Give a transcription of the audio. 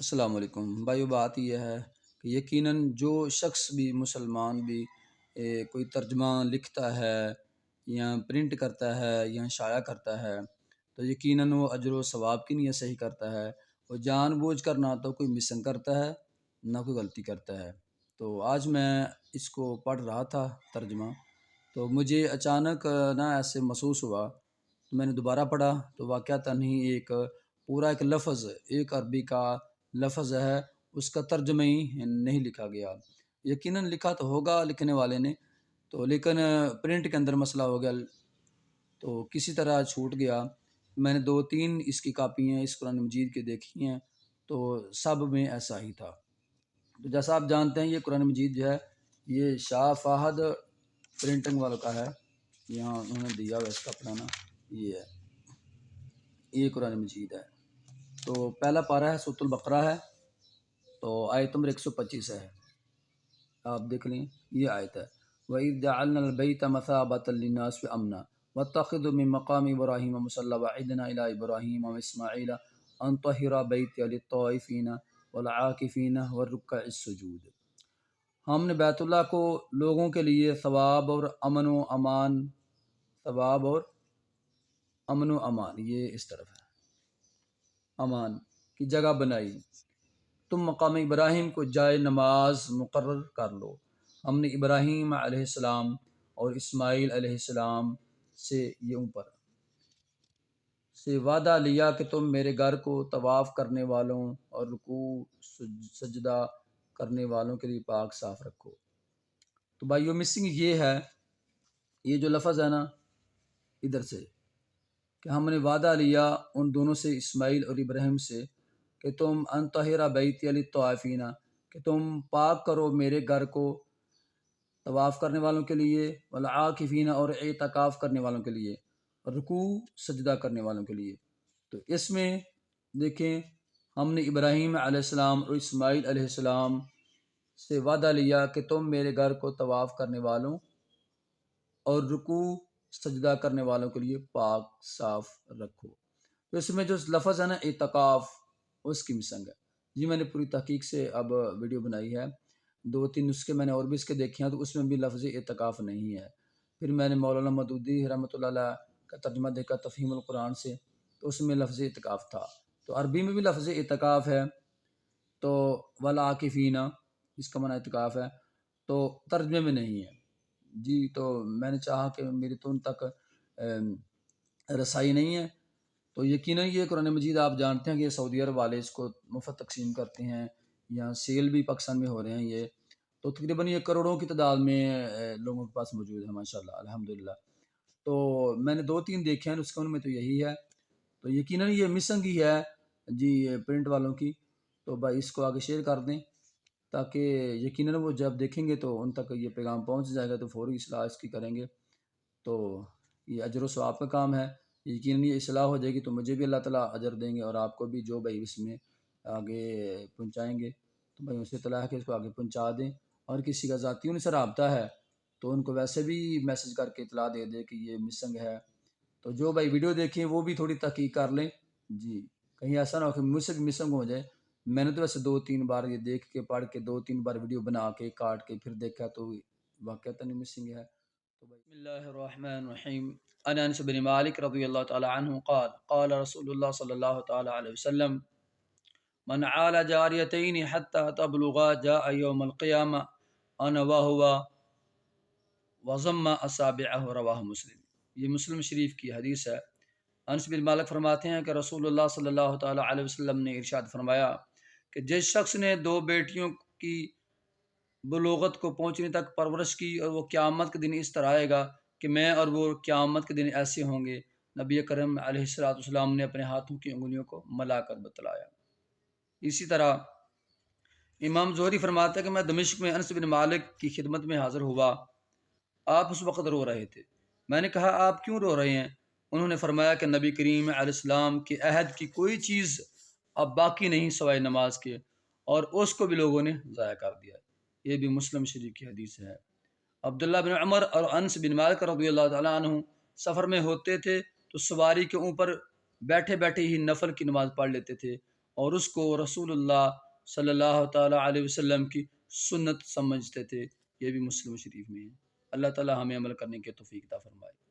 السلام علیکم بھائیو، بات یہ ہے کہ یقیناً جو شخص بھی مسلمان بھی کوئی ترجمہ لکھتا ہے یا پرنٹ کرتا ہے یا شائع کرتا ہے تو یقیناً وہ اجر و ثواب کی نیت سے ہی کرتا ہے۔ وہ جان بوجھ کر نہ تو کوئی مسنگ کرتا ہے نہ کوئی غلطی کرتا ہے۔ تو آج میں اس کو پڑھ رہا تھا ترجمہ، تو مجھے اچانک نہ ایسے محسوس ہوا، تو میں نے دوبارہ پڑھا تو واقعتاً ہی ایک پورا ایک لفظ، ایک عربی کا لفظ ہے، اس کا ترجمہ ہی نہیں لکھا گیا۔ یقیناً لکھا تو ہوگا لکھنے والے نے تو، لیکن پرنٹ کے اندر مسئلہ ہو گیا تو کسی طرح چھوٹ گیا۔ میں نے 2-3 اس کی کاپیاں اس قرآن مجید کے دیکھی ہیں تو سب میں ایسا ہی تھا۔ تو جیسا آپ جانتے ہیں یہ قرآن مجید جو ہے یہ شاہ فہد پرنٹنگ والوں کا ہے، یہاں انہوں نے دیا ہوا اس کا اپنا نا، یہ ہے، یہ قرآن مجید ہے۔ تو پہلا پارہ ہے، سورۃ البقرہ ہے، تو آیت نمبر 125 ہے، آپ دیکھ لیں یہ آیت ہے۔ وَإِذْ جَعَلْنَا الْبَيْتَ مَثَابَةً لِلنَّاسِ وَأَمْنًا وَاتَّخِذُوا مِن مَّقَامِ إِبْرَاهِيمَ مُصَلًّى وَعِهِدْنَا إِلَىٰ إِبْرَاهِيمَ وَإِسْمَاعِيلَ أَن طَهِّرَا بَيْتِيَ لِلطَّائِفِينَ وَالْعَاكِفِينَ وَالرُّكَّعِ السُّجُودِ۔ ہم نے بیت اللہ کو لوگوں کے لیے ثواب اور امن و امان، ثواب اور امن و امان، یہ اس طرف ہے، امان کی جگہ بنائی۔ تم مقام ابراہیم کو جائے نماز مقرر کر لو۔ ہم نے ابراہیم علیہ السلام اور اسماعیل علیہ السلام سے یہ اوپر سے وعدہ لیا کہ تم میرے گھر کو طواف کرنے والوں اور رکوع سجدہ کرنے والوں کے لیے پاک صاف رکھو۔ تو بھائیو مسنگ یہ ہے، یہ جو لفظ ہے نا ادھر سے، کہ ہم نے وعدہ لیا ان دونوں سے، اسماعیل اور ابراہیم سے، کہ تم ان طہرا بیتی للطوافین، کہ تم پاک کرو میرے گھر کو طواف کرنے والوں کے لیے، والعاکفین اور اعتکاف کرنے والوں کے لیے، رکوع سجدہ کرنے والوں کے لیے۔ تو اس میں دیکھیں ہم نے ابراہیم علیہ السلام اور اسماعیل علیہ السلام سے وعدہ لیا کہ تم میرے گھر کو طواف کرنے والوں اور رکوع سجدہ کرنے والوں کے لیے پاک صاف رکھو۔ تو اس میں جو لفظ ہے نا اعتکاف، اس کی مسنگ ہے جی۔ میں نے پوری تحقیق سے اب ویڈیو بنائی ہے، 2-3 نسخے میں نے اور بھی اس کے دیکھے ہیں، تو اس میں بھی لفظ اعتکاف نہیں ہے۔ پھر میں نے مولانا مودودی رحمۃ اللہ علیہ کا ترجمہ دیکھا تفہیم القرآن سے، تو اس میں لفظ اعتکاف تھا۔ تو عربی میں بھی لفظ اعتکاف ہے، تو والعاکفین اس کا معنی اعتکاف ہے، تو ترجمے میں نہیں ہے جی۔ تو میں نے چاہا کہ میری تو ان تک رسائی نہیں ہے، تو یقیناً یہ قرآن مجید آپ جانتے ہیں کہ یہ سعودی عرب والے اس کو مفت تقسیم کرتے ہیں، یا سیل بھی پاکستان میں ہو رہے ہیں یہ، تو تقریباً یہ کروڑوں کی تعداد میں لوگوں کے پاس موجود ہے ماشاءاللہ الحمدللہ۔ تو میں نے 2-3 دیکھے ہیں اس کے، ان میں تو یہی ہے، تو یقیناً یہ مسنگ ہی ہے جی پرنٹ والوں کی۔ تو بھائی اس کو آگے شیئر کر دیں تاکہ یقیناً وہ جب دیکھیں گے تو ان تک یہ پیغام پہنچ جائے گا، تو فوری اصلاح اس کی کریں گے، تو یہ اجر و ثواب کا کام ہے۔ یقیناً یہ اصلاح ہو جائے گی تو مجھے بھی اللہ تعالیٰ اجر دیں گے، اور آپ کو بھی، جو بھائی اس میں آگے پہنچائیں گے تو بھائی اسے اطلاع ہے کہ اس کو آگے پہنچا دیں، اور کسی کا ذاتی ان سے رابطہ ہے تو ان کو ویسے بھی میسج کر کے اطلاع دے دے کہ یہ مسنگ ہے۔ تو جو بھائی ویڈیو دیکھیں وہ بھی تھوڑی تحقیق کر لیں جی، کہیں ایسا نہ ہو کہ مجھ سے مسنگ ہو جائے۔ میں نے تو ویسے 2-3 بار یہ دیکھ کے پڑھ کے 2-3 بار ویڈیو بنا کے کاٹ کے پھر دیکھا تو واقعتاً مسنگ ہے۔ تو بسم اللہ الرحمن الرحیم۔ عن انس بن مالک رضی اللہ تعالی عنہ قال قال رسول اللہ صلی اللہ تعالی علیہ وسلم من عال جاریتین حتی تبلغا جاء یوم القیامہ انا وہو وضم اصابعہ، رواہ مسلم۔ یہ مسلم شریف کی حدیث ہے۔ انس بن مالک فرماتے ہیں کہ رسول اللہ صلی اللہ تعالی علیہ وسلم نے ارشاد فرمایا کہ جس شخص نے 2 بیٹیوں کی بلوغت کو پہنچنے تک پرورش کی، اور وہ قیامت کے دن اس طرح آئے گا کہ میں اور وہ قیامت کے دن ایسے ہوں گے۔ نبی کرم علیہ السلام نے اپنے ہاتھوں کی انگلیوں کو ملا کر بتلایا۔ اسی طرح امام زہری فرماتا ہے کہ میں دمشق میں انس بن مالک کی خدمت میں حاضر ہوا، آپ اس وقت رو رہے تھے۔ میں نے کہا آپ کیوں رو رہے ہیں؟ انہوں نے فرمایا کہ نبی کریم علیہ السلام کے عہد کی کوئی چیز اب باقی نہیں سوائے نماز کے، اور اس کو بھی لوگوں نے ضائع کر دیا۔ یہ بھی مسلم شریف کی حدیث ہے۔ عبداللہ بن عمر اور انس بن مالک رضی اللہ تعالیٰ عنہ سفر میں ہوتے تھے تو سواری کے اوپر بیٹھے بیٹھے ہی نفل کی نماز پڑھ لیتے تھے، اور اس کو رسول اللہ صلی اللہ تعالیٰ علیہ وسلم کی سنت سمجھتے تھے۔ یہ بھی مسلم شریف میں ہے۔ اللہ تعالیٰ ہمیں عمل کرنے کی توفیق عطا فرمائے۔